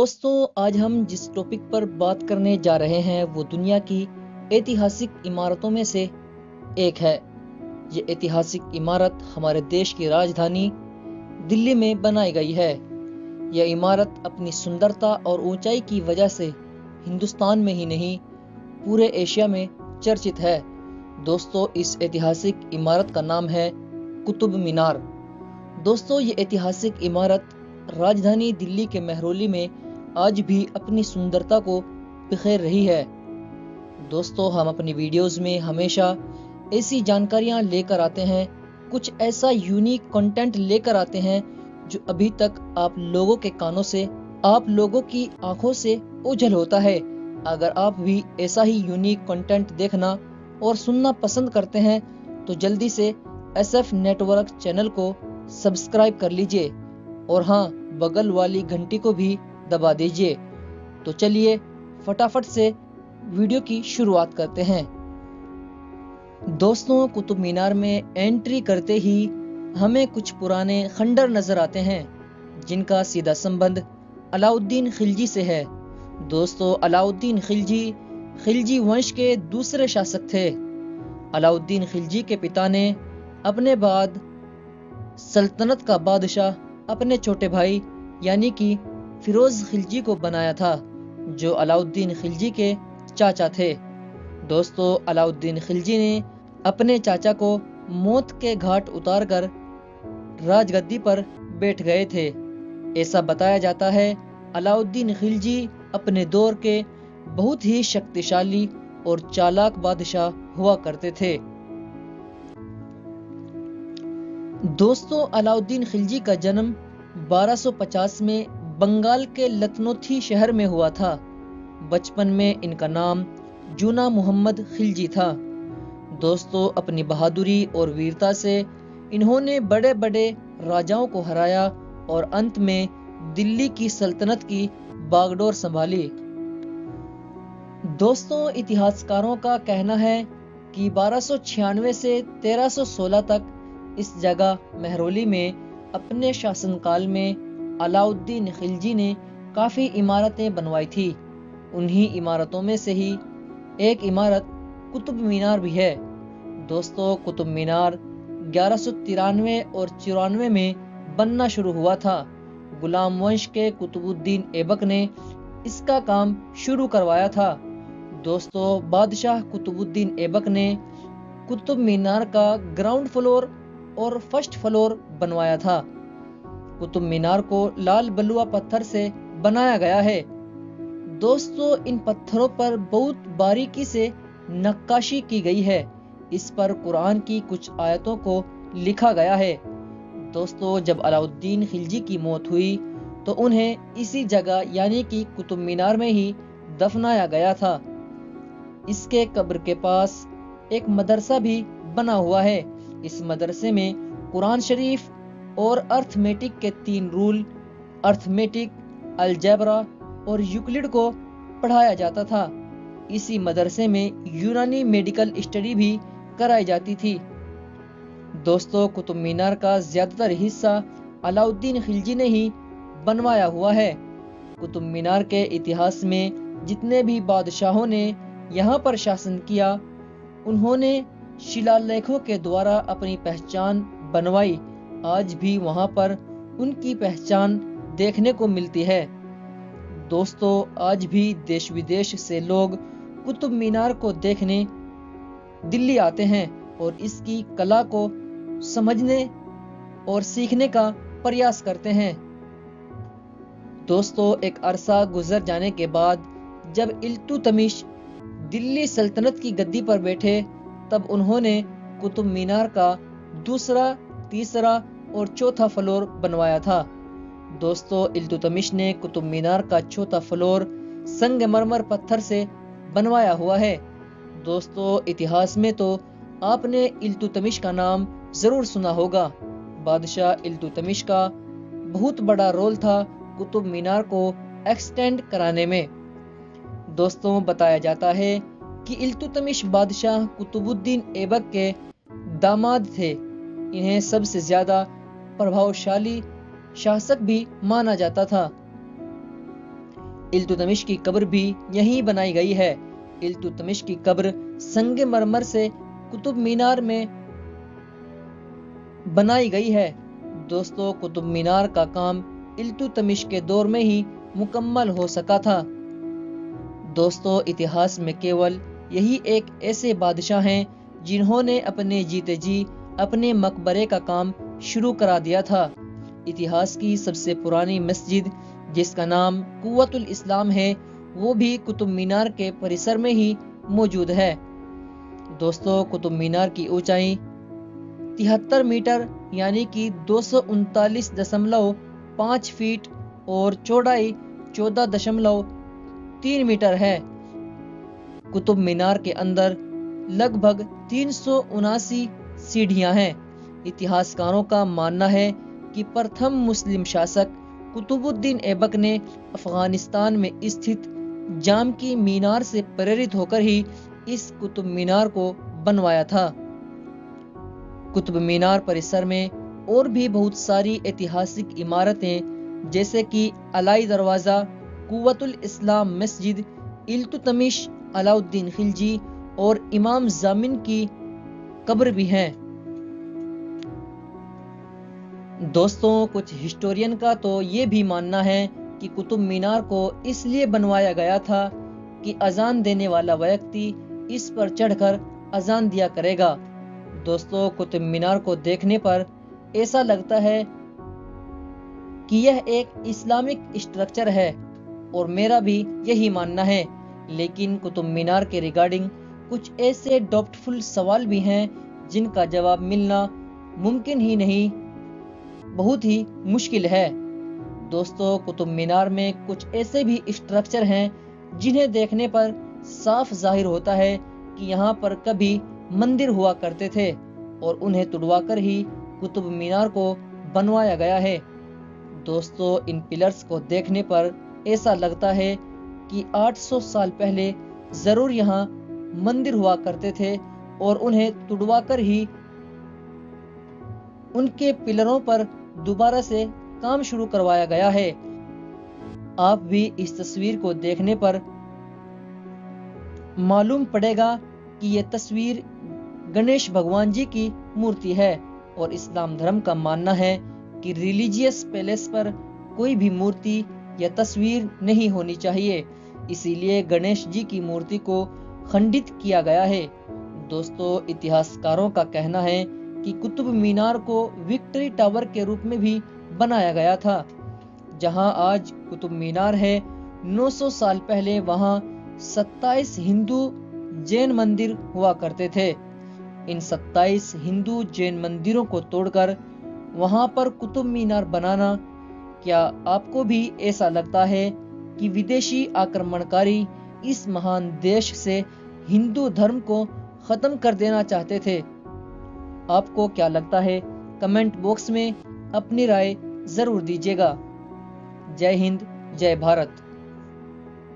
दोस्तों, आज हम जिस टॉपिक पर बात करने जा रहे हैं वो दुनिया की ऐतिहासिक इमारतों में से एक है। ये ऐतिहासिक इमारत हमारे देश की राजधानी दिल्ली में बनाई गई है। यह इमारत अपनी सुंदरता और ऊंचाई की वजह से हिंदुस्तान में ही नहीं पूरे एशिया में चर्चित है। दोस्तों, इस ऐतिहासिक इमारत का नाम है कुतुब मीनार। दोस्तों, ये ऐतिहासिक इमारत राजधानी दिल्ली के मेहरौली में आज भी अपनी सुंदरता को बिखेर रही है। दोस्तों, हम अपनी वीडियोस में हमेशा ऐसी जानकारियां लेकर आते हैं, कुछ ऐसा यूनिक कंटेंट लेकर आते हैं जो अभी तक आप लोगों के कानों से, आप लोगों की आंखों से ओझल होता है। अगर आप भी ऐसा ही यूनिक कंटेंट देखना और सुनना पसंद करते हैं तो जल्दी से SF नेटवर्क चैनल को सब्सक्राइब कर लीजिए और हाँ, बगल वाली घंटी को भी दबा दीजिए। तो चलिए फटाफट से वीडियो की शुरुआत करते हैं। दोस्तों, कुतुब मीनार में एंट्री करते ही हमें कुछ पुराने खंडर नजर आते हैं जिनका सीधा संबंध अलाउद्दीन खिलजी से है। दोस्तों, अलाउद्दीन खिलजी वंश के दूसरे शासक थे। अलाउद्दीन खिलजी के पिता ने अपने बाद सल्तनत का बादशाह अपने छोटे भाई यानी कि फिरोज खिलजी को बनाया था, जो अलाउद्दीन खिलजी के चाचा थे। दोस्तों, अलाउद्दीन खिलजी ने अपने चाचा को मौत के घाट उतारकर राजगद्दी पर बैठ गए थे। ऐसा बताया जाता है अलाउद्दीन खिलजी अपने दौर के बहुत ही शक्तिशाली और चालाक बादशाह हुआ करते थे। दोस्तों, अलाउद्दीन खिलजी का जन्म 1250 में बंगाल के लखनौती शहर में हुआ था। बचपन में इनका नाम जूना मोहम्मद खिलजी था। दोस्तों, अपनी बहादुरी और वीरता से इन्होंने बड़े बड़े राजाओं को हराया और अंत में दिल्ली की सल्तनत की बागडोर संभाली। दोस्तों, इतिहासकारों का कहना है कि 1296 से 1316 तक इस जगह मेहरौली में अपने शासनकाल में अलाउद्दीन खिलजी ने काफी इमारतें बनवाई थी। उन्हीं इमारतों में से ही एक इमारत कुतुब मीनार भी है। दोस्तों, कुतुब मीनार 1193 और 94 में बनना शुरू हुआ था। गुलाम वंश के कुतुबुद्दीन ऐबक ने इसका काम शुरू करवाया था। दोस्तों, बादशाह कुतुबुद्दीन ऐबक ने कुतुब मीनार का ग्राउंड फ्लोर और फर्स्ट फ्लोर बनवाया था। कुतुब मीनार को लाल बलुआ पत्थर से बनाया गया है। दोस्तों, इन पत्थरों पर बहुत बारीकी से नक्काशी की गई है। इस पर कुरान की कुछ आयतों को लिखा गया है। दोस्तों, जब अलाउद्दीन खिलजी की मौत हुई तो उन्हें इसी जगह यानी कि कुतुब मीनार में ही दफनाया गया था। इसके कब्र के पास एक मदरसा भी बना हुआ है। इस मदरसे में कुरान शरीफ और अर्थमेटिक के 3 रूल, अर्थमेटिक, अलजेब्रा और यूक्लिड को पढ़ाया जाता था। इसी मदरसे में यूनानी मेडिकल स्टडी भी कराई जाती थी। दोस्तों, कुतुब मीनार का ज्यादातर हिस्सा अलाउद्दीन खिलजी ने ही बनवाया हुआ है। कुतुब मीनार के इतिहास में जितने भी बादशाहों ने यहाँ पर शासन किया, उन्होंने शिलालेखों के द्वारा अपनी पहचान बनवाई। आज भी वहां पर उनकी पहचान देखने को मिलती है। दोस्तों, आज भी देश विदेश से लोग कुतुब मीनार को देखने दिल्ली आते हैं और इसकी कला को समझने और सीखने का प्रयास करते हैं। दोस्तों, एक अरसा गुजर जाने के बाद जब इल्तुतमिश दिल्ली सल्तनत की गद्दी पर बैठे, तब उन्होंने कुतुब मीनार का दूसरा, तीसरा और चौथा फ्लोर बनवाया था। दोस्तों, इल्तुतमिश ने कुतुब मीनार का चौथा फ्लोर संगमरमर पत्थर से बनवाया हुआ है। दोस्तों, इतिहास में तो आपने इल्तुतमिश का नाम जरूर सुना होगा। बादशाह इल्तुतमिश का बहुत बड़ा रोल था कुतुब मीनार को एक्सटेंड कराने में। दोस्तों, बताया जाता है कि इल्तुतमिश बादशाह कुतुबुद्दीन ऐबक के दामाद थे। इन्हें सबसे ज्यादा प्रभावशाली शासक भी माना जाता था। इल्तुतमिश की कब्र भी यहीं बनाई गई है। इल्तुतमिश की कब्र संगमरमर से कुतुब मीनार में बनाई गई है। दोस्तों, कुतुब मीनार का काम इल्तुतमिश के दौर में ही मुकम्मल हो सका था। दोस्तों, इतिहास में केवल यही एक ऐसे बादशाह हैं जिन्होंने अपने जीते जी अपने मकबरे का काम शुरू करा दिया था। इतिहास की सबसे पुरानी मस्जिद, जिसका नाम कुव्वतुल इस्लाम है, वो भी कुतुब मीनार के परिसर में ही मौजूद है। दोस्तों, कुतुब मीनार की ऊंचाई 73 मीटर यानी कि 239.5 फीट और चौड़ाई 14.3 मीटर है। कुतुब मीनार के अंदर लगभग 379 सीढ़ियां हैं। इतिहासकारों का मानना है कि प्रथम मुस्लिम शासक कुतुबुद्दीन ऐबक ने अफगानिस्तान में स्थित जाम की मीनार से प्रेरित होकर ही इस कुतुब मीनार को बनवाया था। कुतुब मीनार परिसर में और भी बहुत सारी ऐतिहासिक इमारतें जैसे कि अलाई दरवाजा, कुव्वतुल इस्लाम मस्जिद, इल्तुतमिश, अलाउद्दीन खिलजी और इमाम जामिन की कब्र भी हैं। दोस्तों, कुछ हिस्टोरियन का तो ये भी मानना है कि कुतुब मीनार को इसलिए बनवाया गया था कि अजान देने वाला व्यक्ति इस पर चढ़कर अजान दिया करेगा। दोस्तों, कुतुब मीनार को देखने पर ऐसा लगता है कि यह एक इस्लामिक स्ट्रक्चर है और मेरा भी यही मानना है। लेकिन कुतुब मीनार के रिगार्डिंग कुछ ऐसे डाउटफुल सवाल भी हैं जिनका जवाब मिलना मुमकिन ही नहीं, बहुत ही मुश्किल है। दोस्तों, कुतुब मीनार में कुछ ऐसे भी स्ट्रक्चर हैं जिन्हें देखने पर साफ जाहिर होता है कि यहाँ पर कभी मंदिर हुआ करते थे और उन्हें तुड़वाकर ही कुतुब मीनार को बनवाया गया है। दोस्तों, इन पिलर्स को देखने पर ऐसा लगता है कि 800 साल पहले जरूर यहाँ मंदिर हुआ करते थे और उन्हें तुड़वाकर ही उनके पिलरों पर दोबारा से काम शुरू करवाया गया है। आप भी इस तस्वीर को देखने पर मालूम पड़ेगा कि यह तस्वीर गणेश भगवान जी की मूर्ति है और इस्लाम धर्म का मानना है कि रिलीजियस पैलेस पर कोई भी मूर्ति या तस्वीर नहीं होनी चाहिए, इसीलिए गणेश जी की मूर्ति को खंडित किया गया है। दोस्तों, इतिहासकारों का कहना है कि कुतुब मीनार को विक्ट्री टावर के रूप में भी बनाया गया था। जहां आज कुतुब मीनार है, 900 साल पहले वहां 27 हिंदू जैन मंदिर हुआ करते थे। इन 27 हिंदू जैन मंदिरों को तोड़कर वहां पर कुतुब मीनार बनाना, क्या आपको भी ऐसा लगता है कि विदेशी आक्रमणकारी इस महान देश से हिंदू धर्म को खत्म कर देना चाहते थे? आपको क्या लगता है? कमेंट बॉक्स में अपनी राय जरूर दीजिएगा। जय हिंद, जय भारत।